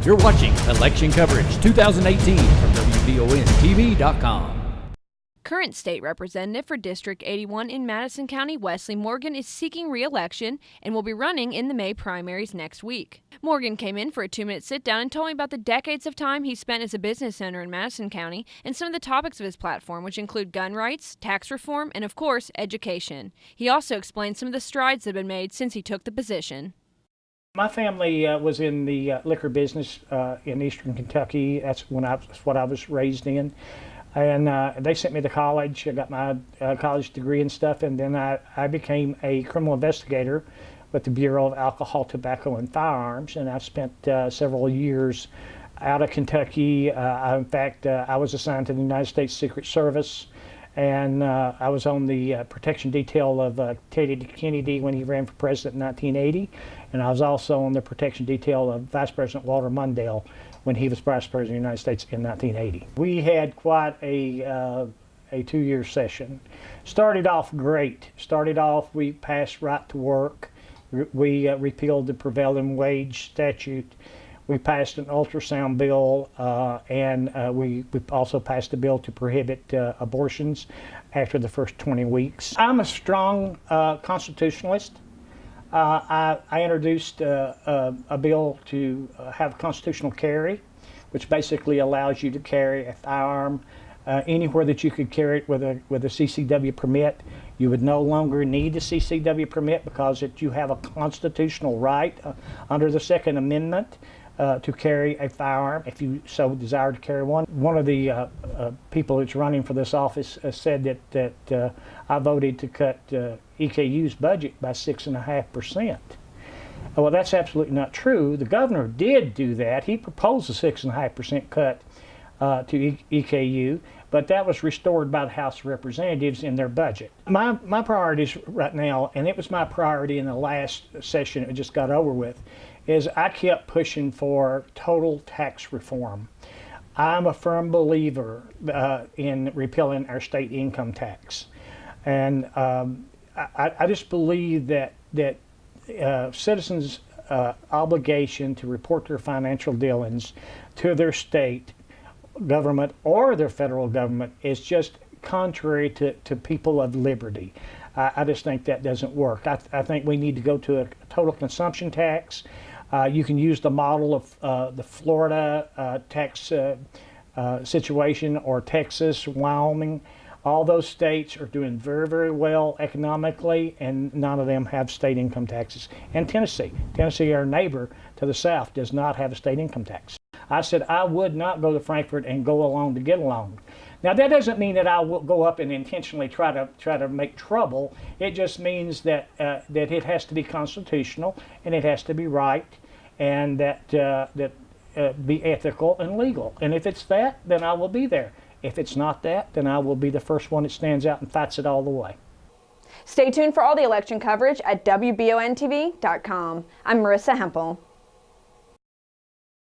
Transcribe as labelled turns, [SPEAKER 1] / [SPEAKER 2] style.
[SPEAKER 1] You're watching Election Coverage 2018 from WVONTV.com.
[SPEAKER 2] Current state representative for District 81 in Madison County, Wesley Morgan, is seeking re-election and will be running in the May primaries next week. Morgan came in for a 2-minute sit-down and told me about the decades of time he spent as a business owner in Madison County and some of the topics of his platform, which include gun rights, tax reform, and of course, education. He also explained some of the strides that have been made since he took the position.
[SPEAKER 3] My family was in the liquor business in eastern Kentucky. That's what I was raised in. And they sent me to college. I got my college degree and stuff, and then I became a criminal investigator with the Bureau of Alcohol, Tobacco, and Firearms, and I've spent several years out of Kentucky. In fact, I was assigned to the United States Secret Service, and I was on the protection detail of Teddy Kennedy when he ran for president in 1980, and I was also on the protection detail of Vice President Walter Mondale when he was Vice President of the United States in 1980. We had quite a 2-year session. Started off great. Started off, we passed right to work. We repealed the prevailing wage statute. We passed an ultrasound bill, and we also passed a bill to prohibit abortions after the first 20 weeks. I'm a strong constitutionalist. I introduced a bill to have constitutional carry, which basically allows you to carry a firearm anywhere that you could carry it with a CCW permit. You would no longer need a CCW permit because you have a constitutional right under the Second Amendment to carry a firearm if you so desire to carry one. One of the people that's running for this office said that I voted to cut EKU's budget by 6.5%. Well, that's absolutely not true. The governor did do that. He proposed a 6.5% cut to EKU, but that was restored by the House of Representatives in their budget. My priorities right now, and it was my priority in the last session it just got over with, is I kept pushing for total tax reform. I'm a firm believer in repealing our state income tax. And I just believe that citizens' obligation to report their financial dealings to their state government or their federal government is just contrary to people of liberty. I just think that doesn't work. I think we need to go to a total consumption tax. You can use the model of the Florida tax situation, or Texas, Wyoming. All those states are doing very, very well economically, and none of them have state income taxes. And Tennessee, our neighbor to the south, does not have a state income tax. I said I would not go to Frankfurt and go along to get along. Now that doesn't mean that I will go up and intentionally try to make trouble. It just means that that it has to be constitutional, and it has to be right, and that be ethical and legal. And if it's that, then I will be there. If it's not that, then I will be the first one that stands out and fights it all the way.
[SPEAKER 4] Stay tuned for all the election coverage at WBONTV.com. I'm Marissa Hempel.